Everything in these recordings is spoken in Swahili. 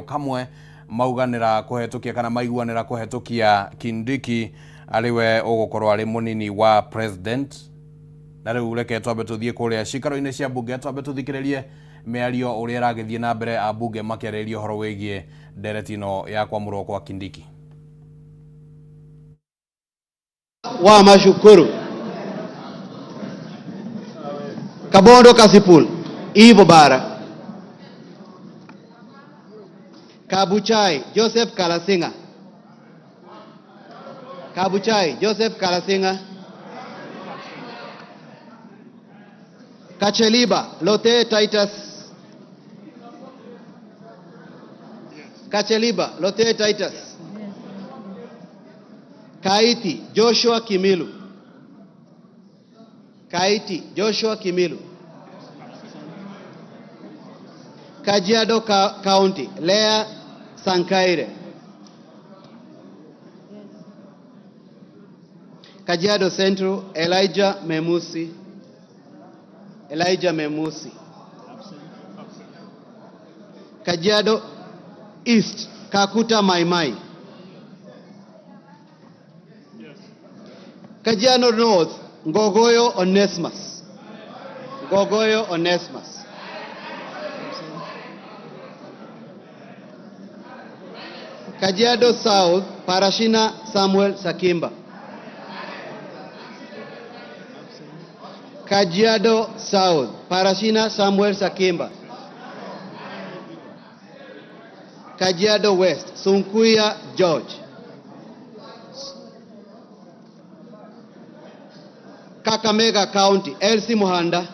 kamwe mauganira kuhetukia kana maiguanira kuhetukia Kindiki aliwe ugukorwo ari munini wa president. Na riu reke twambe tuthie kuria cikaro-ini cia bunge twambe tuthikirerie miario uria iragithie na mbere a bunge makiarĩria horo wigie ndereti ino ya kwamũrwo kwa Kindiki. Wa mashukuru Kabondo Kasipul Ivo Bara Kabuchai Joseph Kalasinga Kacheliba Lote Titus Kaiti Joshua Kimilu Kajiado County Lea Sankaire Kajiado Central Elijah Memusi Kajiado East Kakuta Maimai Kajiado North Ngogoyo Onesmus Kajiado South Parashina Samuel Sakimba Kajiado South Parashina Samuel Sakimba Kajiado West Sunkuya George Kakamega County Elsie Muhanda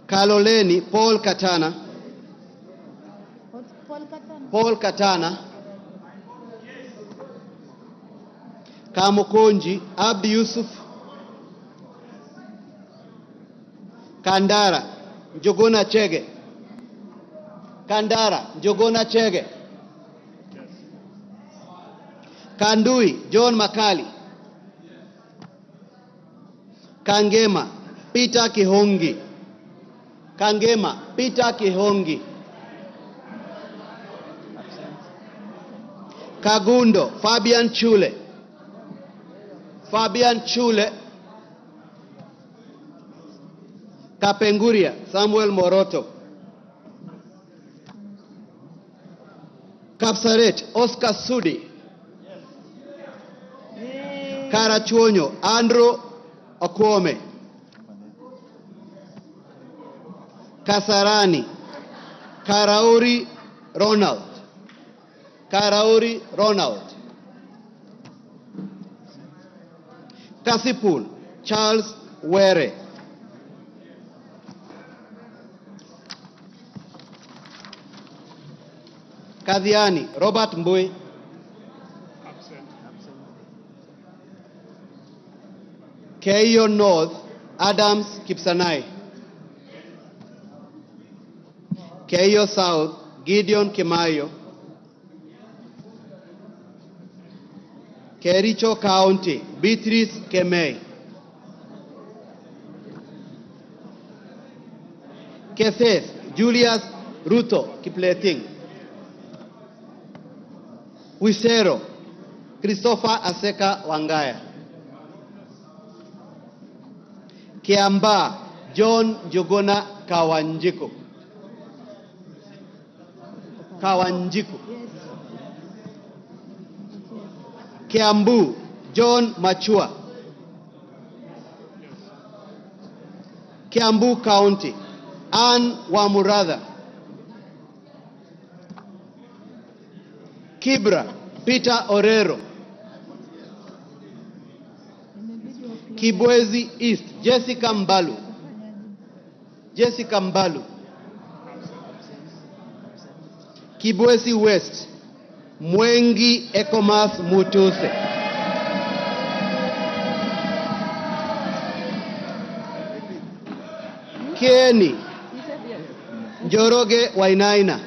Kaloleni Paul Katana Kamukonji Abdi Yusuf Kandara Njogona Chege Kandui John Makali Kangema Peter Kihongi Kagundo Fabian Chule Kapenguria Samuel Moroto Kapsaret Oscar Sudi Karachuonyo Andrew Okwome Kasarani Karauri Ronald Kasipul Charles Were Kadhiani Robert Mbui Keio North Adams Kipsanai Keio South Gideon Kimayo Kericho County Beatrice Kemei Kefes Julius Ruto Kipleting Wisero Christopher Aseka Wangaya Kiamba John Jogona Kawanjiku Kiambu John Machua Kiambu County Ann Wamuradha Kibra Peter Orero Kibwezi East Jessica Mbalu Kibwezi West Mwengi Ekomas Mutuse Kieni Njoroge Wainaina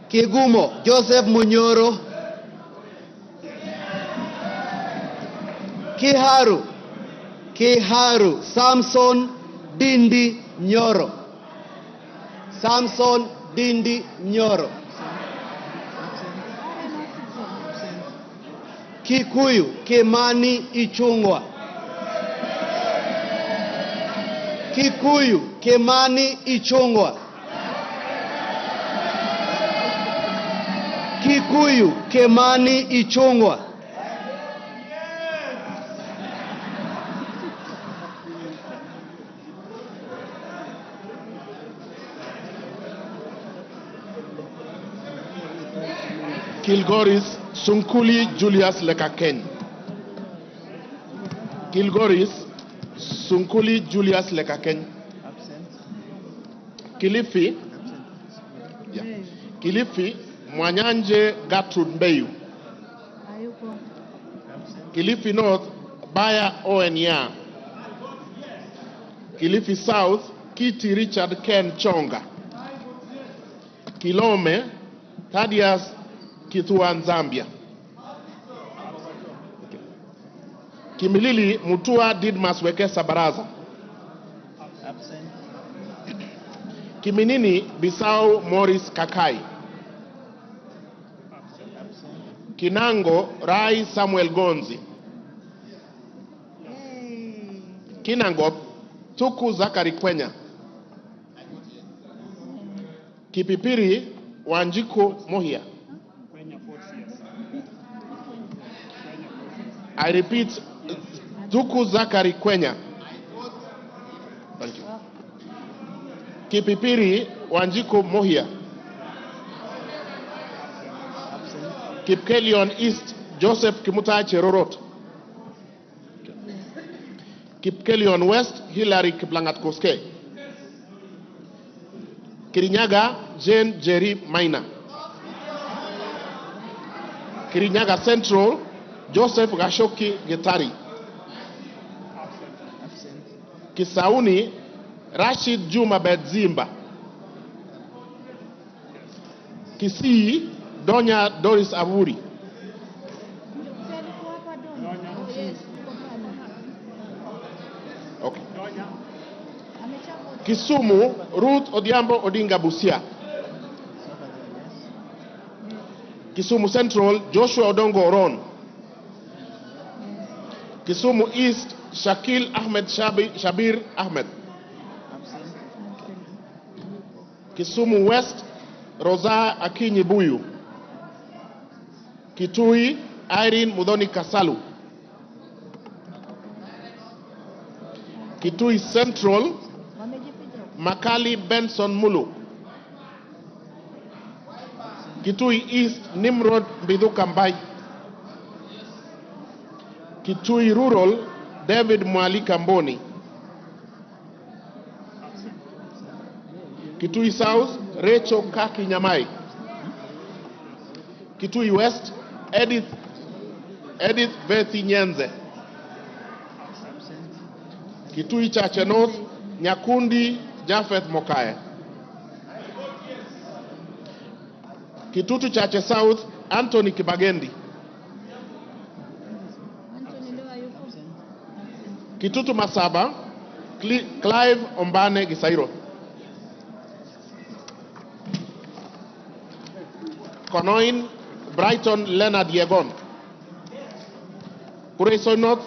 Kigumo Joseph Munyoro Kiharu Samson Dindi Nyoro. Samson Dindi Nyoro. Kikuyu Kimani Ichungwa. Kikuyu Kimani Ichungwa. Kikuyu Kimani Ichungwa. Kilgoris Sunkuli Julius Lekaken. Kilgoris Sunkuli Julius Lekaken. Kilifi. Yeah. Kilifi Mwanyanje Gertrude Mbeyu. Kilifi North Baya Owenya. Kilifi South Kiti Richard Ken Chonga. Kilome Thaddeus Kituan Zambia. Kimilili Mutua Didmas Wekesa Baraza. Kiminini Bisau Morris Kakai. Kinango Rai Samuel Gonzi. Kinangop Tuku Zakari Kwenya. Kipipiri Wanjiku Mohia. I repeat, Tuku Zakari Kwenya. Thank you. Kipipiri Wanjiku Mohia. Kipkelion East Joseph Kimutai Cherorot. Kipkelion West Hilary Kiplangat Koske. Kirinyaga Jane Jerry Maina. Kirinyaga Central Joseph Gashoki Getari. Kisauni Rashid Juma Bedzimba. Kisii Donya Doris Avuri. Okay. Kisumu Ruth Odiambo Odinga Busia. Kisumu Central Joshua Odongo Oron. Kisumu East Shakil Ahmed Shabir Ahmed. Kisumu West Rosa Akinyi Buyu. Kitui Irene Mudhoni Kasalu. Kitui Central Makali Benson Mulu. Kitui East Nimrod Biduka Mbai. Kitui Rural David Mwalika Mboni. Kitui South Rachel Kaki Nyamai. Kitui West Edith Bethi Nyenze. Kitui Chache North Nyakundi Jafeth Mokaya. Kitutu Chache South Anthony Kibagendi. Kitutu Masaba Clive Ombane Gisairo. Konoin Brighton Leonard Yegon. Kureso North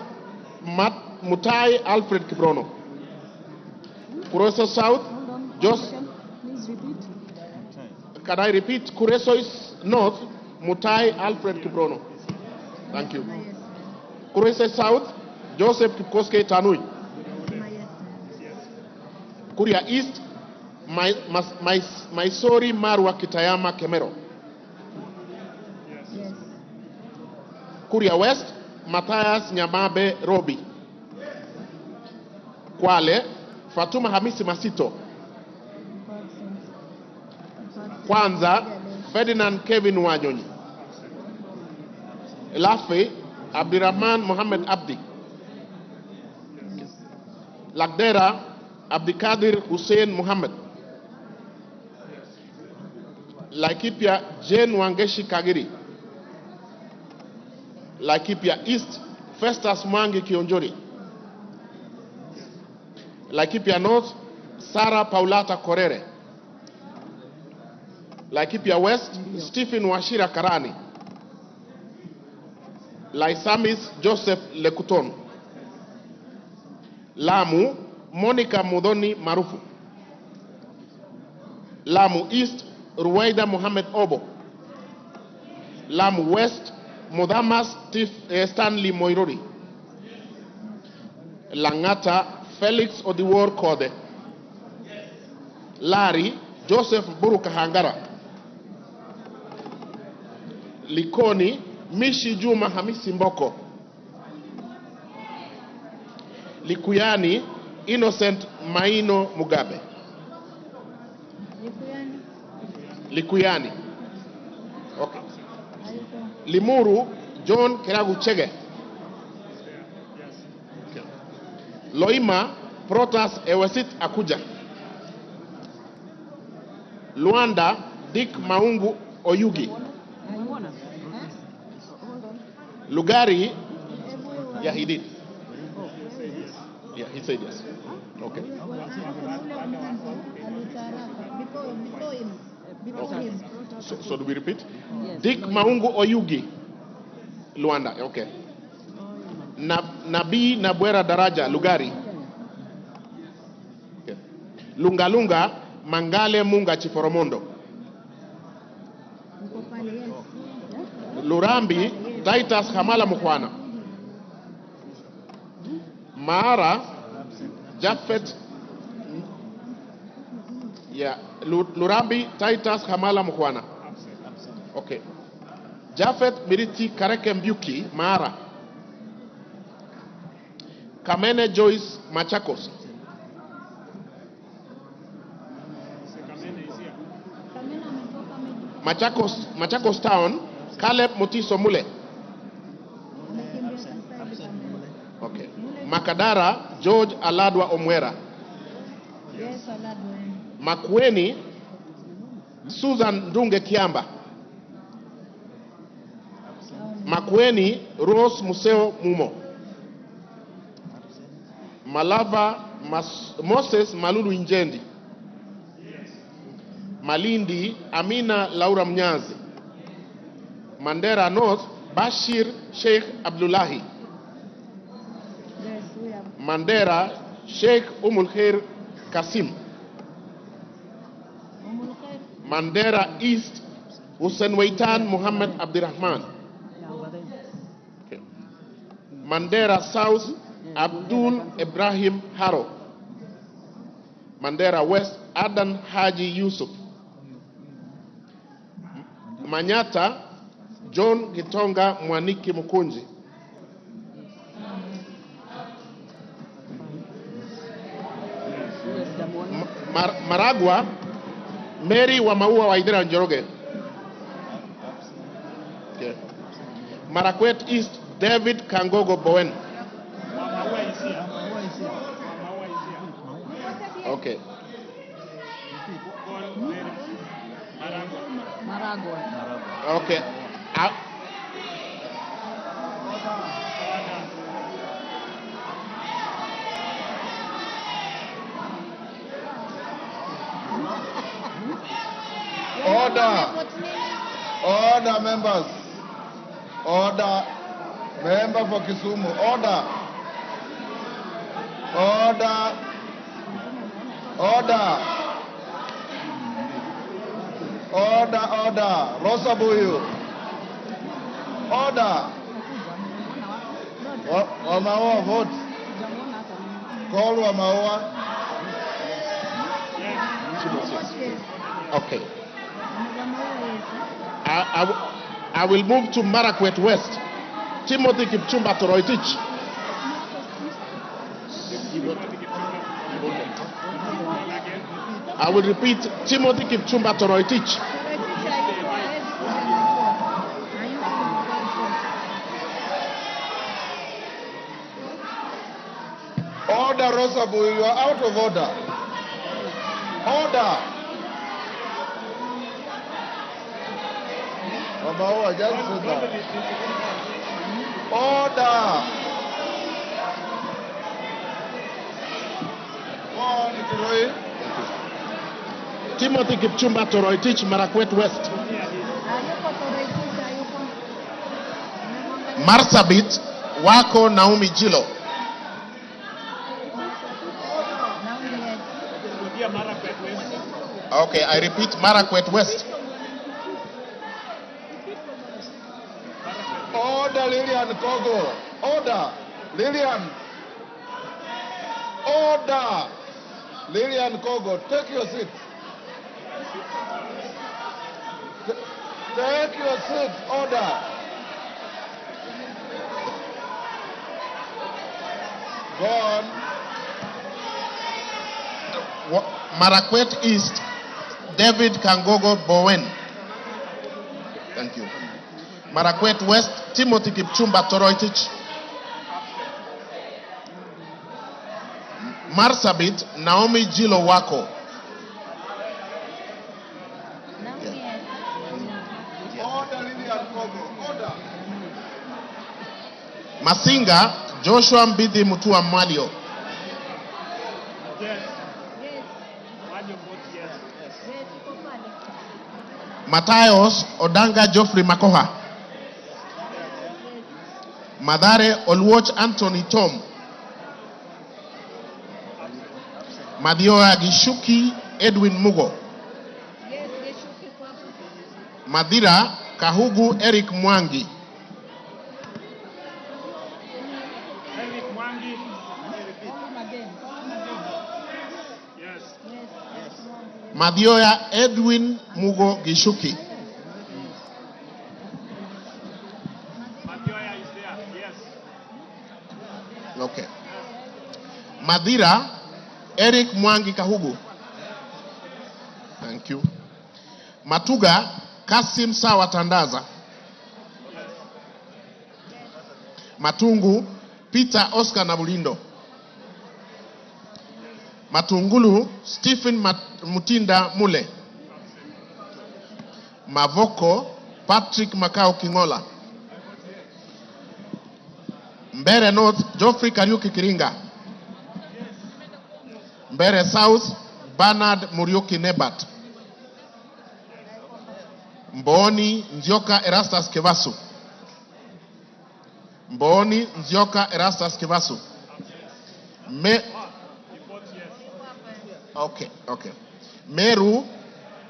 Mutai Alfred Kiprono. Kureso South Please repeat. Can I repeat? Kureso North Mutai Alfred Kiprono. Thank you. Kureso South Joseph Kipkoske Tanui. Kuria East Maisori Marwa Kitayama Kemero. Yes. Kuria West Matthias Nyamabe Robi. Kwale Fatuma Hamisi Masito. Kwanza Ferdinand Kevin Wanyonyi. Lafe Abdirahman Mohammed Abdi. Lagdera Abdikadir Hussein Mohammed. Laikipia Jane Wangeshi Kagiri. Laikipia East Festus Mwangi Kionjori. Laikipia North, Sarah Paulata Korere. Laikipia West, Stephen Washira Karani. Laisamis Joseph Lekuton. Lamu, Monica Mudhoni Marufu. Lamu East, Ruwaida Mohamed Obo. Lamu West, Mudamas Stanley Moirori. Langata, Felix Odiwor Kode. Lari, Joseph Buruka Hangara. Likoni, Mishi Juma Hamisi Mboko. Likuyani, Innocent Maino Mugabe. Likuyani. Okay. Limuru, John Keragu Chege. Okay. Loima, Protas Ewesit Akuja. Luanda, Dick Maungu Oyugi. Lugari, yeah, he did. Yeah, he said yes. Okay. Okay. So do we repeat? Yes. Dick Maungu Oyugi. Luanda, okay. Nabii Nabwera Daraja, Lugari. Okay. Lunga Lunga, Mangale Munga Chiforomondo. Lurambi, Titus Hamala Mukwana. Mara, Jafet, yeah, Lurambi, Titus Hamala Mukwana. Okay. Jafet Miriti Kareke Mbuki, Mara. Kameme Joyce Machakos. Machakos Town, Caleb Motiso Mule. Okay. Makadara, George Aladwa Omwera. Yes, Aladwa. Makueni, Susan Ndunge Kiamba. Makueni, Rose Museo Mumo. Malava, Moses Malulu Injendi. Malindi, Amina Laura Mnyazi. Mandera North, Bashir Sheikh Abdullahi. Mandera, Sheikh Umulkhair Kasim. Mandera East, Hussein Waitan Muhammad Abdirahman. Okay. Mandera South, Abdul Ibrahim Haro. Mandera West, Adan Haji Yusuf. Manyata, John Gitonga Mwaniki Mukunji. Maragwa, Mary Wamaua Waidera Njoroge. Okay. Marakwet East, David Kangogo Bowen. Okay. Okay. Order, members. Order. Member for Kisumu. Order. Order. Rosa Buyu. Order. Wamaua vote. Call Wamaua. Okay. I will move to Marakwet West. Timothy Kipchumba Toroitich. I will repeat, Timothy Kipchumba Toroitich. Order, Rosabu, you are out of order. Order. Mama, just sit down. Order. on, Kiroi. Timothy Kipchumba Toroitich, Marakwet West. Marsabit, Wako Naomi Jilo. Okay, I repeat, Marakwet West. Order, Lillian Kogo. Order. Lillian. Order. Lillian Kogo, take your seat. Take your seat. Order. Go on. Marakwet East, David Kangogo Bowen. Thank you. Marakwet West, Timothy Kipchumba Toroitich. Marsabit, Naomi Jilo Wako. Order, Lillian Kogo. Order. Masinga, Joshua Mbidi Mutua Malio. Matayos Odanga Geoffrey Makoha. Madare Olwoch Anthony Tom. Madioya Gishuki Edwin Mugo. Madira Kahugu Eric Mwangi. Madioya Edwin Mugo Gishuki. Madioya is there, yes. Okay. Madira Eric Mwangi Kahugu. Thank you. Matuga Kasim Sawa Tandaza. Matungu Peter Oscar Nabulindo. Matungulu Stephen Mutinda Mule. Mavoko Patrick Makao Kingola. Mbere North Geoffrey Kariuki Kiringa. Mbere South Bernard Muriuki Nebat. Mboni Nzioka Erastus Kevasu. Mboni Nzioka Erastus Kevasu. Okay. Meru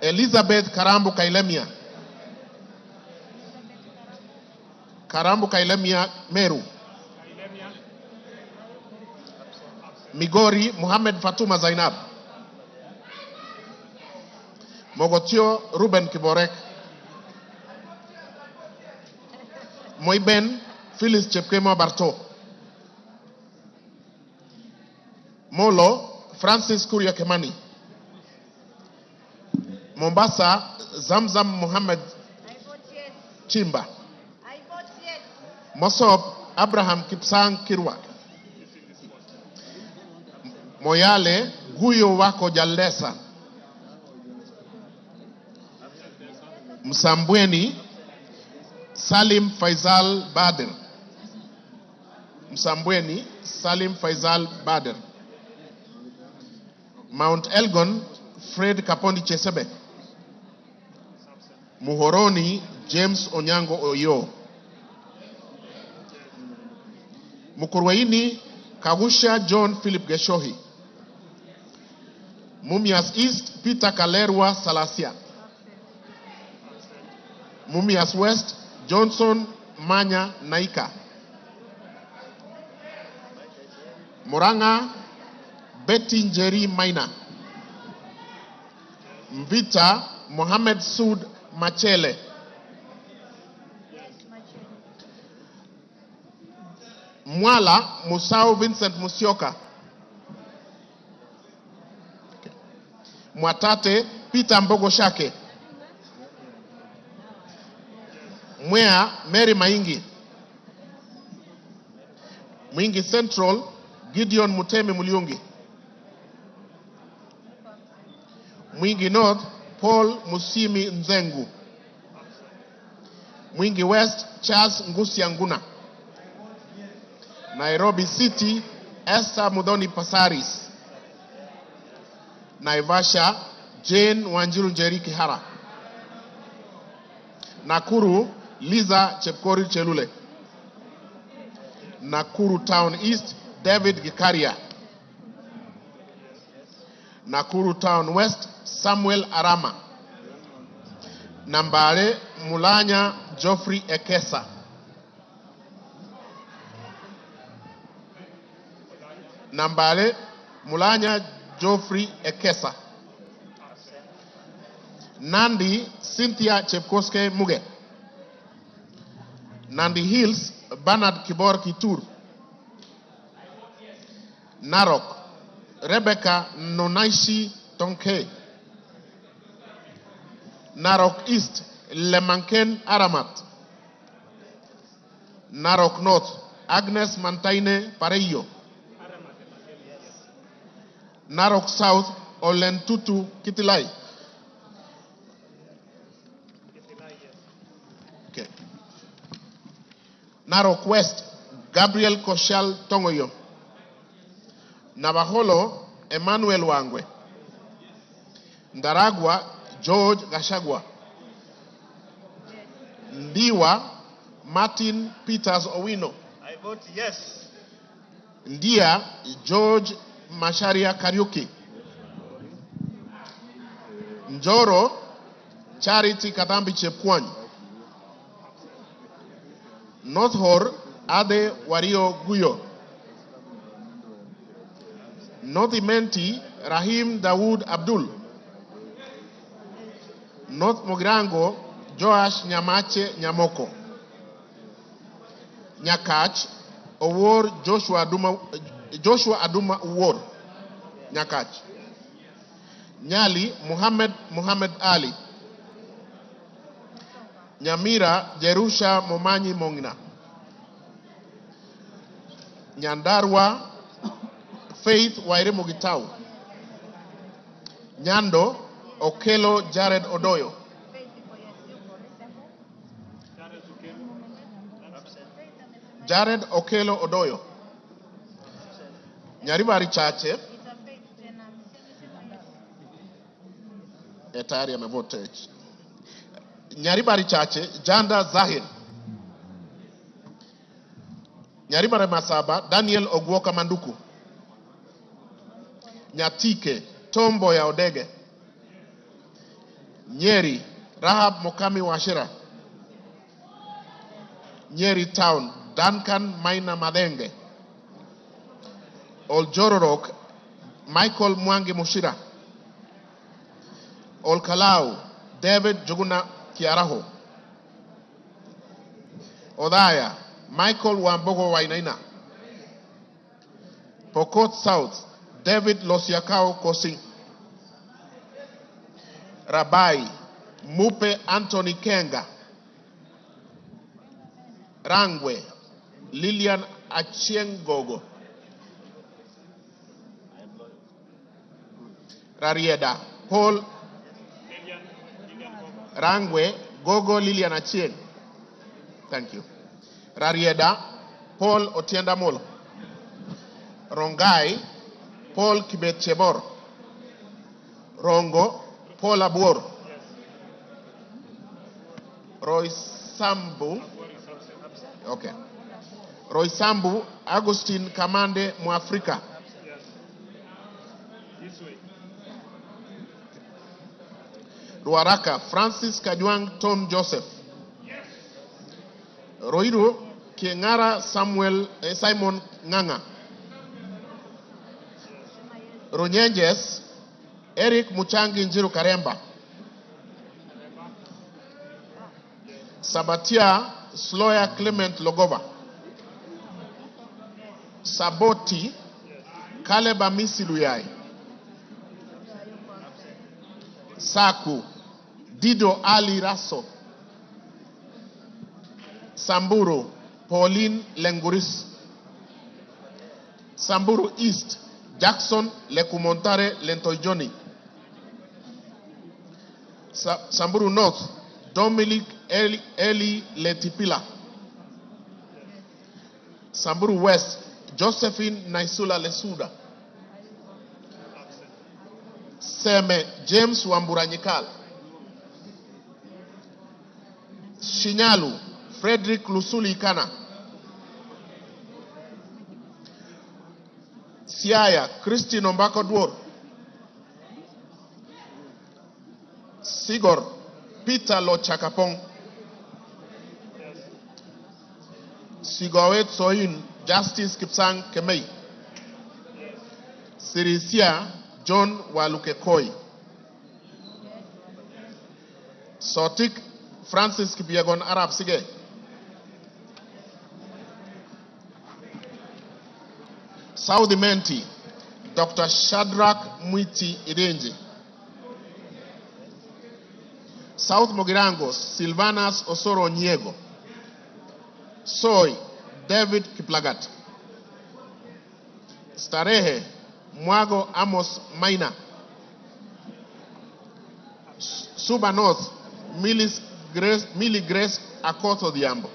Elizabeth Karambu Kailemia. Karambu Kailemia Meru. Migori Muhammad Fatuma Zainab. Mogotio Ruben Kiborek. Moiben Phyllis Chepkemo Barto. Molo Francis Kuria Kemani. Mombasa Zamzam Muhammad Chimba. Mosop Abraham Kipsang Kirwa. Moyale Guyo Wako Jalesa. Msambweni Salim Faisal Bader. Msambweni Salim Faisal Bader. Mount Elgon Fred Kapondi Chesebe. Muhoroni James Onyango Oyo. Mukurweini Kagusha John Philip Geshohi. Mumias East Peter Kalerwa Salasia. Mumias West Johnson Manya Naika. Muranga Betty Njeri Maina. Mvita Mohamed Sud Machele. Mwala Musau Vincent Musioka. Mwatate Peter Mbogo Shake. Mwea Mary Maingi. Mwingi Central Gideon Mutemi Muliungi. Mwingi North Paul Musimi Nzengu. Mwingi West Charles Ngusi Anguna. Nairobi City Esther Mudhoni Pasaris. Naivasha, Jane Wanjiru Njeri Kihara. Nakuru, Liza Chepkorir Chelule. Nakuru Town East, David Gikaria. Nakuru Town West, Samuel Arama. Nambale, Mulanya Geoffrey Ekesa. Nambale, Mulanya Geoffrey Ekesa. Nandi, Cynthia Chepkoske Muge. Nandi Hills, Bernard Kibor Kitur. Narok, Rebecca Nonaishi Tonke. Narok East, Lemanken Aramat. Narok North, Agnes Mantaine Pareyo. Narok South, Olentutu Kitilai. Okay. Narok West, Gabriel Koshal Tongoyo. Navaholo, Emmanuel Wangwe. Ndaragwa, George Gashagwa. Ndiwa, Martin Peters Owino. I vote yes. Ndia, George Masharia Kariuki. Njoro, Charity Katambi Chepkwany. North Hor, Ade Wario Guyo. North Imenti, Rahim Dawood Abdul. North Mogrango, Joash Nyamache Nyamoko. Nyakach, Owor Joshua Aduma Owor. Nyakach. Nyali, Muhammad Ali. Nyamira, Jerusha Momanyi Mongina. Nyandarua, Faith Waire Mogitau. Nyando, Okelo Jared Odoyo. Jared Okelo Odoyo. Nyaribari Chache. Etari amevote. Nyaribari Chache, Janda Zahir. Nyaribari Masaba, Daniel Ogwoka Manduku. Nyatike, Tombo ya Odege. Nyeri, Rahab Mokami Washira. Nyeri Town, Duncan Maina Madenge. Oljororok, Michael Mwangi Mushira. Olkalau, David Juguna Kiaraho. Odaya, Michael Wambogo Wainaina. Pokot South, David Losiakao Kosing. Rabai, Mupe Anthony Kenga. Rangwe, Lilian Achiengogo. Rarieda, Paul Rangwe, Gogo Lilian Achieng. Thank you. Rarieda, Paul Otienda Molo. Rongai, Paul Kibet Chebor. Rongo, Paul Abuor. Roy Sambu. Okay. Roy Sambu, Agustin Kamande Muafrika. Ruaraka, Francis Kajwang Tom Joseph. Roiru, Kiengara Simon Nganga. Runyenjes, Eric Muchangi Njiru Karemba. Sabatia, Sloya Clement Logova. Saboti, Kaleba Misiluyai. Saku, Dido Ali Raso. Samburu, Pauline Lenguris. Samburu East, Jackson Lekumontare Lentoijoni. Samburu North, Dominic Eli Letipila. Samburu West, Josephine Naisula Lesuda. Seme James Wamburanyikal. Shinyalu Frederick Lusuli Kana. Siaya Christine Ombako Dwor. Sigor Peter Lochakapong. Sigowet Soin Justice Kipsang Kemei. Sirisia John Walukekoi. Sotik Francis Kipiagon Arab Sige. Saudi Menti Dr. Shadrach Mwiti Irenji. South Mogirango Silvanas Osoro Nyego. Soy David Kiplagat. Starehe Mwago Amos Maina. Suba North Millie Grace Akoto Diambo.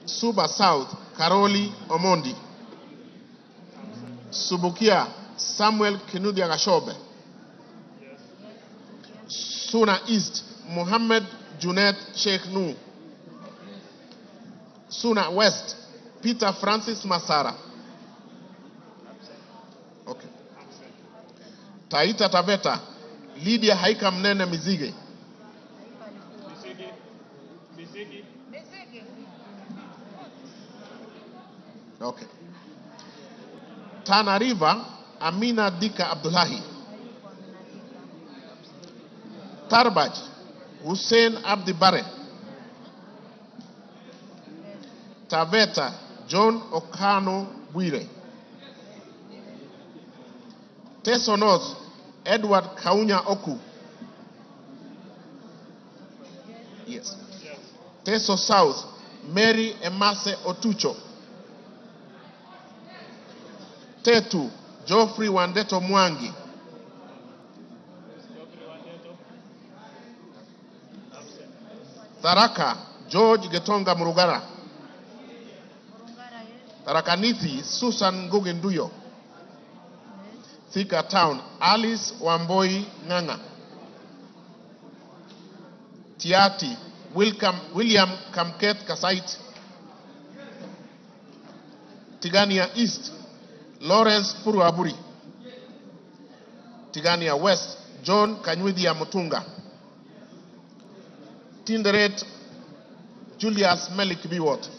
Suba South Karoli Omondi. Subukia Samuel Kinudia Gashobe. Suna East Muhammad Junet Sheikh Nu. Suna West Peter Francis Masara. Okay. Taita Taveta Lydia Haika Mnene Mizige. Okay. Tana River Amina Dika Abdullahi. Tarbaj Hussein Abdi Bare. Taveta John Okano Bwire. Teso North Edward Kaunya Oku. Yes. Teso South Mary Emase Otucho. Tetu Geoffrey Wandeto Mwangi. Tharaka George Getonga Murugara. Tharakanithi Susan Ngugenduyo. Thika Town Alice Wamboi Nganga. Tiati William Kamket Kasait. Tigania East Lawrence Puruaburi. Tigania West John Kanywidia Mutunga. Tinderet Julius Melik Biwot.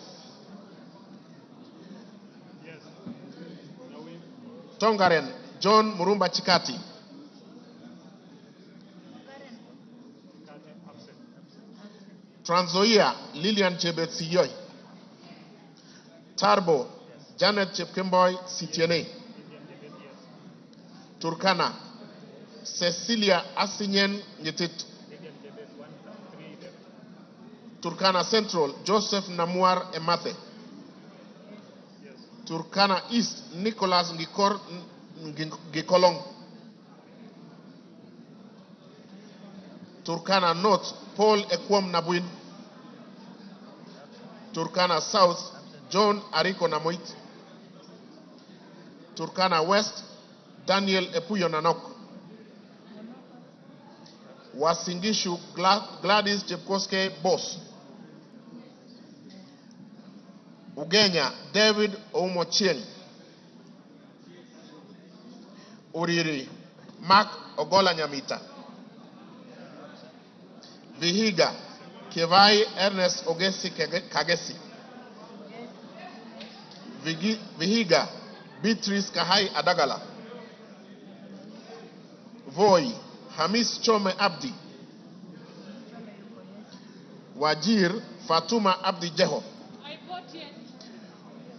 Tongaren John Murumba Chikati. Transoia Lillian Chebet Siyoy. Tarbo Janet Chepkemboy Sitiene. Turkana Cecilia Asinyen Nyetit. Turkana Central Joseph Namuar Emate. Turkana East Nicholas Ngikor Gikolong. Turkana North Paul Ekwom Nabuin. Turkana South John Ariko Namoit. Turkana West Daniel Epuyo Nanok. Wasingishu Gladys Chepkoske Boss. Ugenya David Oumochieng. Uriri Mark Ogola Nyamita. Vihiga Kevai Ernest Ogesi Kagesi. Vihiga Beatrice Kahai Adagala. Voi Hamis Chome Abdi. Wajir Fatuma Abdi Jeho.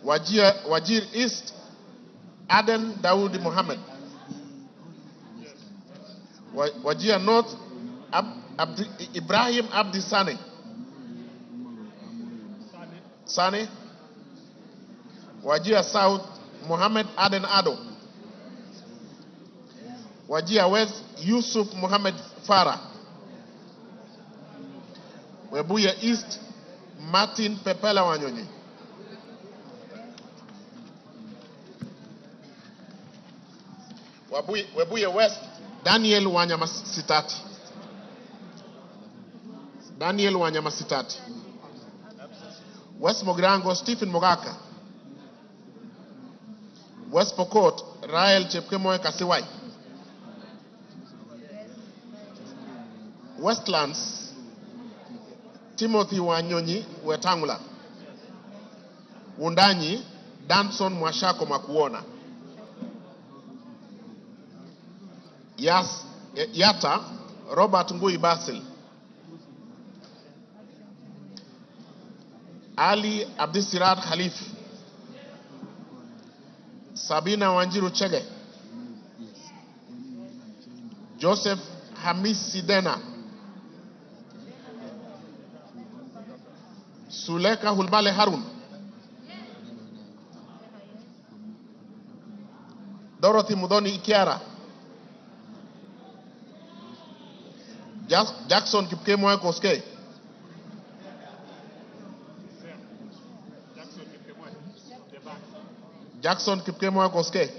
Wajir East Aden Dawood Mohammed. Wajir North Ibrahim Abdi Sane. Sane. Wajir South Mohammed Aden Ado. Wajir West Yusuf Mohammed Farah. Webuye East Martin Pepela Wanyonyi. Webuye West, Daniel Wanyama Sitati. Daniel Wanyama Sitati. West Mogrango, Stephen Mogaka. West Pokot, Rael Chepkemoy Kasiwai. Westlands, Timothy Wanyonyi Wetangula. Wundanyi, Danson Mwashako Makuona. Yata, Robert Ngui Basil. Ali Abdisirat Khalif. Sabina Wanjiru Chege. Joseph Hamis Sidena. Suleka Hulbale Harun. Dorothy Mudoni Ikiara. Jackson Kipkemoy Koske. Jackson Kipkemoy Koske.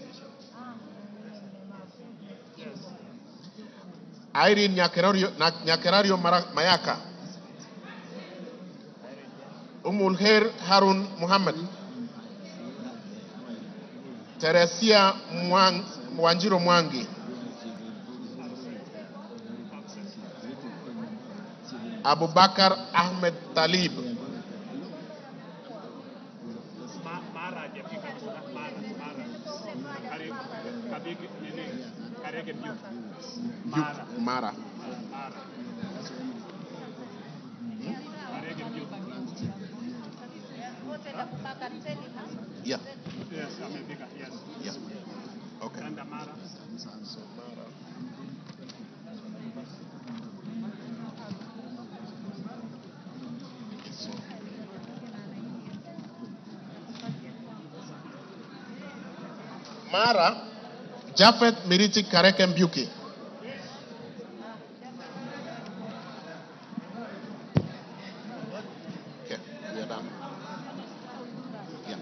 Irene Nyakerario Mayaka. Umulher Harun Muhammad. Teresia Wanjiro Mwangi. Abubakar Ahmed Talib. Mara. Yeah. Yes, yes. Yeah. Okay. And Amara. Mara, Jafet Miriti Kareke Mbuki. Okay, we are done. Yeah.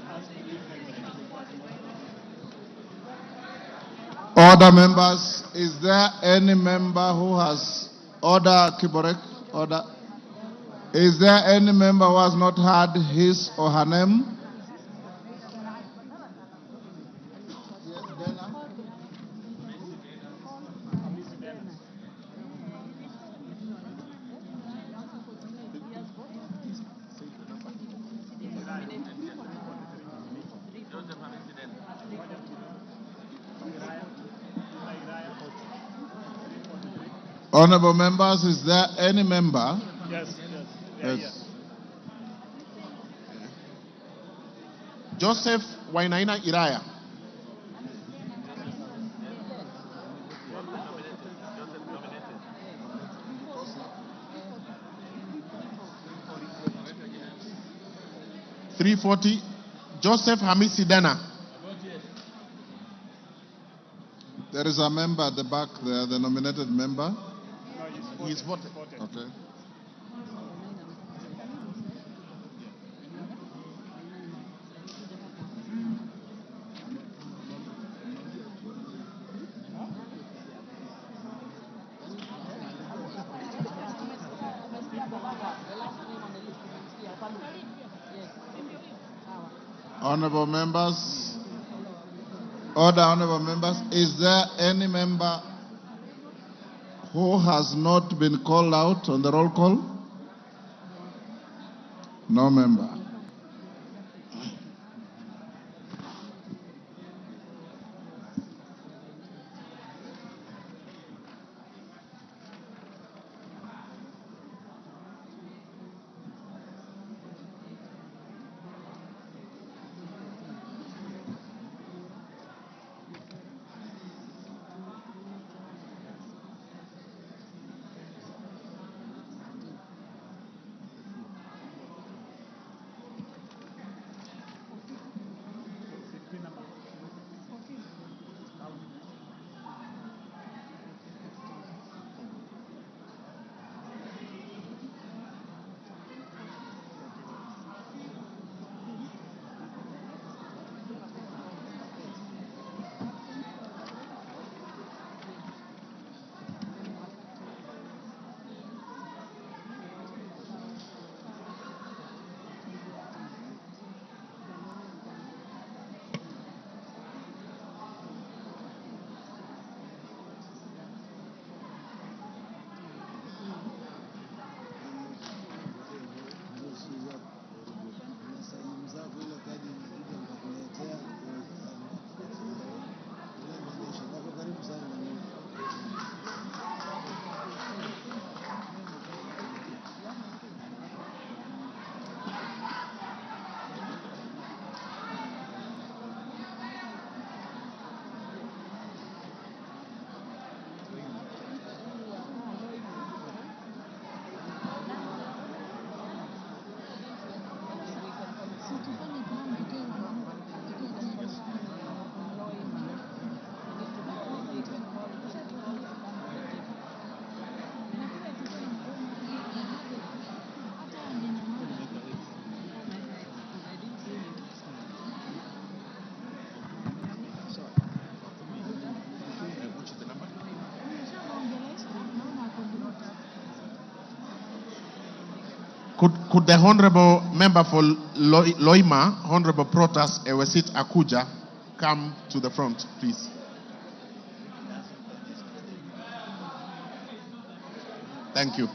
Order, members. Is there any member who has order, Kiborek? Order. Is there any member who has not had his or her name? Honorable members, is there any member? Yes. Yes. Joseph Wainaina Iraya. $340. Joseph Hamisi Dena. There is a member at the back there, the nominated member. He is voted. Okay. Honorable members, order, honorable members, is there any member who has not been called out on the roll call? No member. Could the Honorable Member for Loima, Honorable Protas Ewesit Akuja, come to the front, please? Thank you.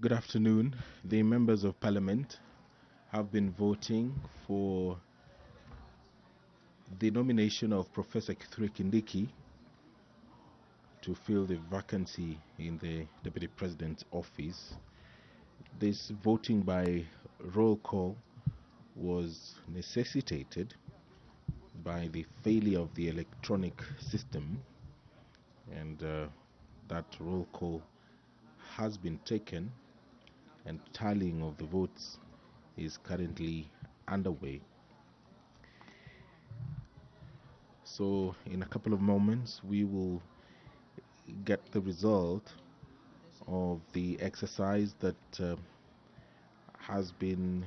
Good afternoon. The members of Parliament have been voting for the nomination of Professor Kithure Kindiki to fill the vacancy in the Deputy President's office. This voting by roll call was necessitated by the failure of the electronic system, and that roll call has been taken, and tallying of the votes is currently underway. So in a couple of moments we will get the result of the exercise that has been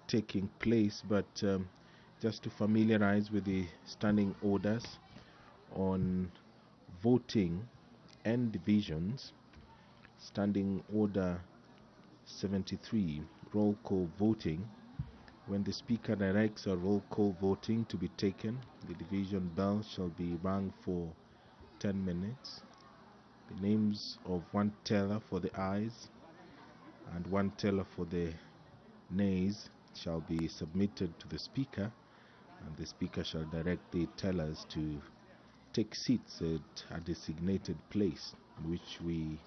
taking place, but just to familiarize with the standing orders on voting and divisions. Standing order 73, roll call voting. When the Speaker directs a roll call voting to be taken, the division bell shall be rung for 10 minutes. The names of one teller for the ayes and one teller for the nays shall be submitted to the Speaker, and the Speaker shall direct the tellers to take seats at a designated place, which we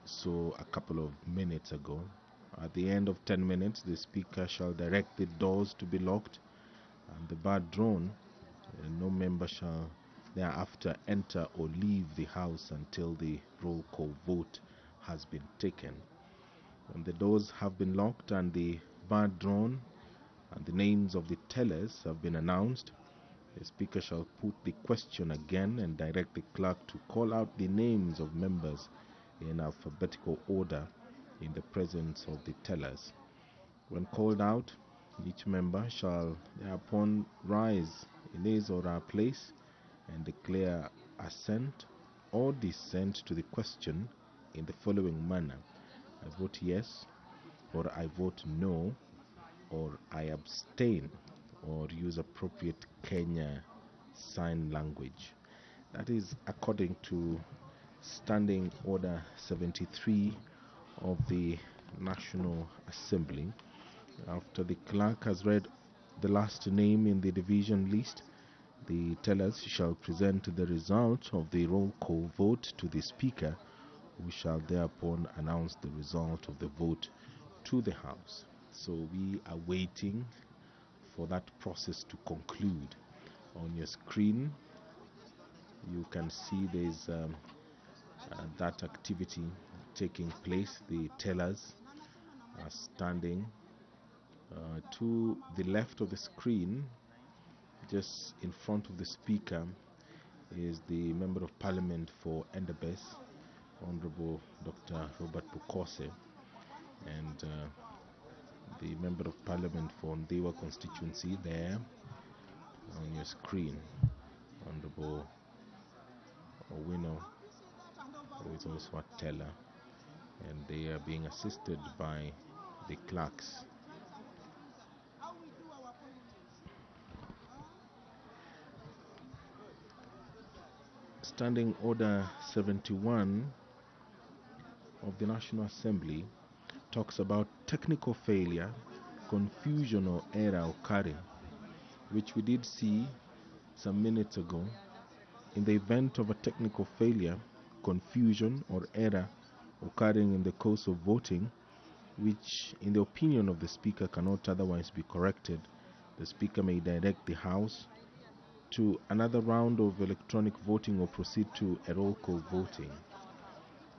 saw a couple of minutes ago. At the end of 10 minutes, the Speaker shall direct the doors to be locked and the bar drawn, and no member shall thereafter enter or leave the House until the roll call vote has been taken. When the doors have been locked and the bar drawn and the names of the tellers have been announced, the Speaker shall put the question again and direct the clerk to call out the names of members in alphabetical order in the presence of the tellers. When called out, each member shall thereupon rise in his or her place and declare assent or dissent to the question in the following manner: I vote yes, or I vote no, or I abstain, or use appropriate Kenya Sign Language. That is according to Standing Order 73 of the National Assembly. After the clerk has read the last name in the division list, the tellers shall present the result of the roll call vote to the Speaker, who shall thereupon announce the result of the vote to the House. So we are waiting for that process to conclude. On your screen, you can see there's that activity taking place. The tellers are standing to the left of the screen. Just in front of the Speaker is the Member of Parliament for Endebess, Honorable Dr. Robert Bukose, and the Member of Parliament for Ndewa constituency there on your screen. Honorable Owino, who is also a teller, and they are being assisted by the clerks. Standing Order 71 of the National Assembly talks about technical failure, confusion or error occurring, which we did see some minutes ago. In the event of a technical failure, confusion or error occurring in the course of voting, which in the opinion of the Speaker cannot otherwise be corrected, the Speaker may direct the House to another round of electronic voting or proceed to a roll call voting.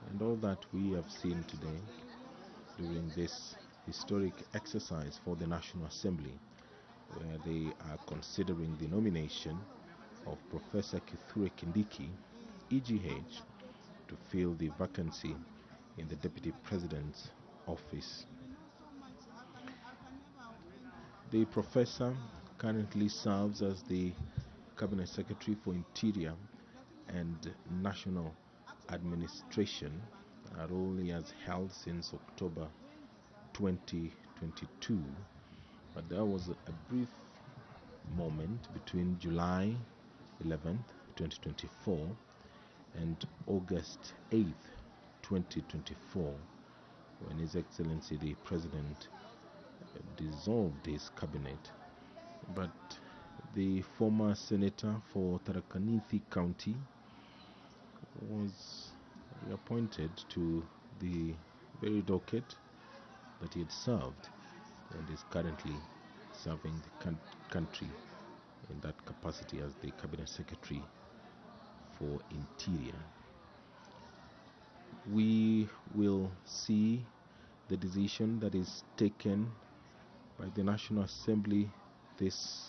And all that we have seen today during this historic exercise for the National Assembly, where they are considering the nomination of Professor Kithure Kindiki, EGH, to fill the vacancy in the Deputy President's office. The professor currently serves as the Cabinet Secretary for Interior and National Administration, a role he has held since October 2022. But there was a brief moment between July 11th, 2024 and August 8th, 2024, when His Excellency the President dissolved his cabinet. But the former senator for Tharaka Nithi County was reappointed to the very docket that he had served, and is currently serving the country in that capacity as the Cabinet Secretary for Interior. We will see the decision that is taken by the National Assembly this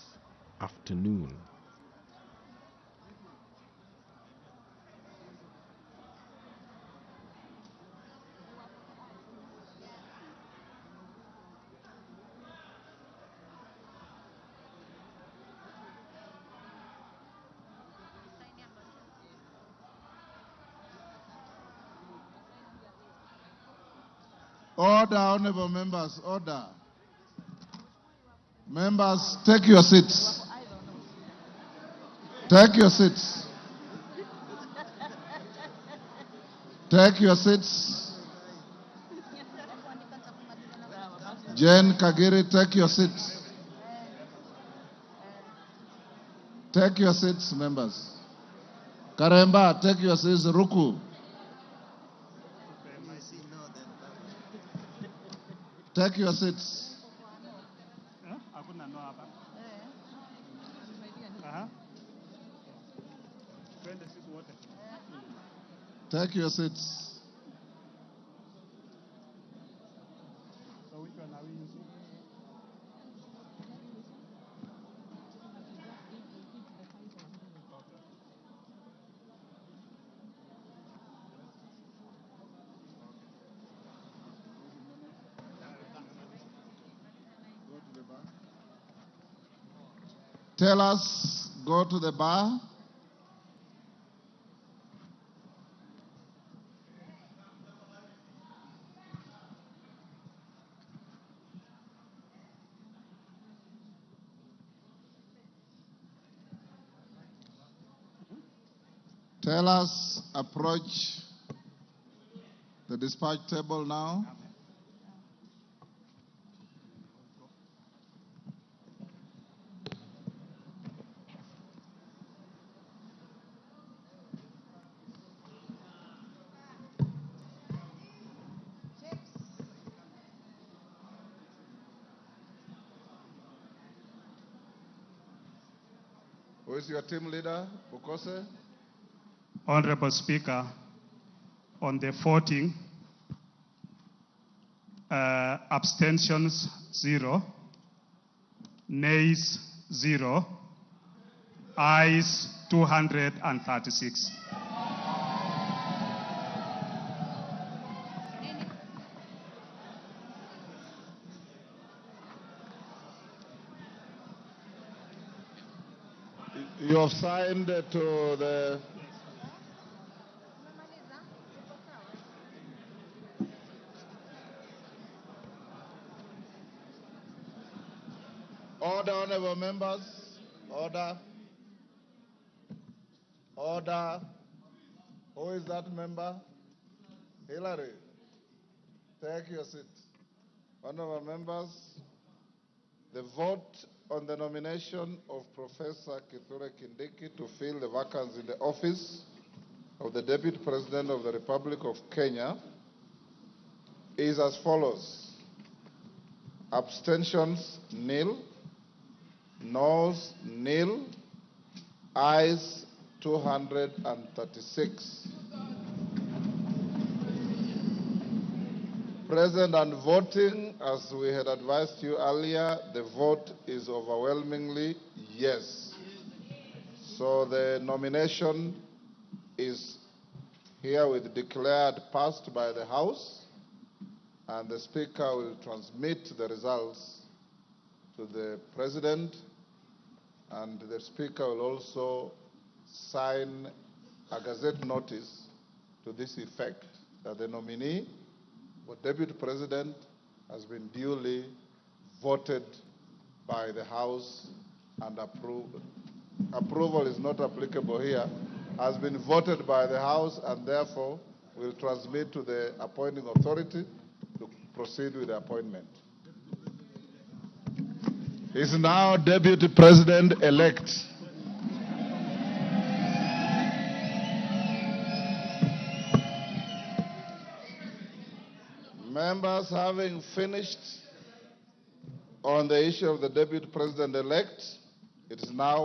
afternoon. Order, honorable members, order. Members, take your seats. Take your seats. Take your seats. Jane Kagiri, take your seats. Take your seats, members. Karemba, take your seats. Ruku. Take your seats. Hakuna no hapa. Twende sisi wote. Take your seats. So which one are we using? Tell us, go to the bar. Tell us, approach the dispatch table now. Who is your team leader, Bukose? Honorable Speaker, on the voting, abstentions 0, nays 0, ayes 236. You have signed to the... Order, honorable members. Order. Order. Who is that member? Hillary. Take your seat. Honorable members, the vote on the nomination of Professor Kithure Kindiki to fill the vacancy in the office of the Deputy President of the Republic of Kenya is as follows. Abstentions, nil. Noes, nil. Ayes, 236. Present and voting, as we had advised you earlier, the vote is overwhelmingly yes. So the nomination is herewith declared passed by the House, and the Speaker will transmit the results to the President, and the Speaker will also sign a Gazette notice to this effect, that the nominee for Deputy President has been duly voted by the House and approved. Approval is not applicable here. Has been voted by the House, and therefore will transmit to the appointing authority to proceed with the appointment. He is now Deputy President-elect. Members, having finished on the issue of the Deputy President-elect, it is now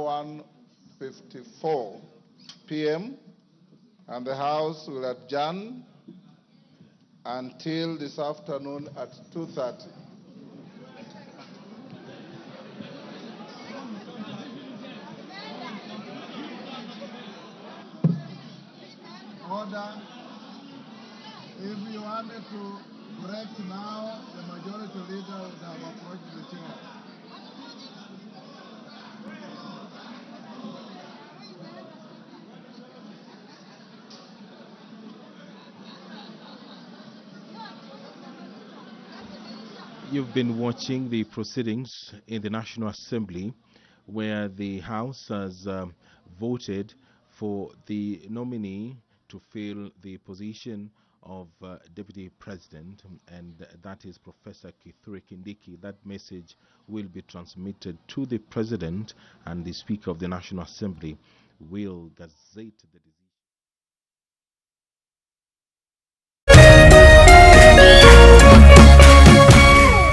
1:54 p.m. and the House will adjourn until this afternoon at 2:30. Order. If you wanted to break now, the majority leader would have approached the chair. You've been watching the proceedings in the National Assembly, where the House has voted for the nominee to fill the position of Deputy President, and that is Professor Kithure Kindiki. That message will be transmitted to the President, and the Speaker of the National Assembly will gazette the decision.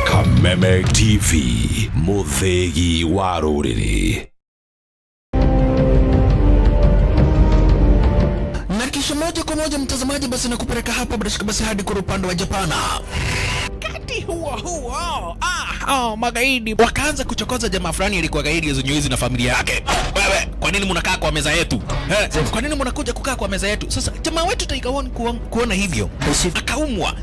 Kameme TV, Muthegi wa Ruriri. Na kisha moja kwa moja mtazamaji, basi nakupeleka hapa basi hadi kwa upande wa Japana. Kati huo magaidi wakaanza kuchokoza jamaa fulani alikuwa gaidi Zunyoizi na familia yake. Wewe, kwa nini mnakaa kwa meza yetu? Kwa nini mnakuja kukaa kwa meza yetu? Sasa jamaa wetu Taika kuona hivyo akaumwa.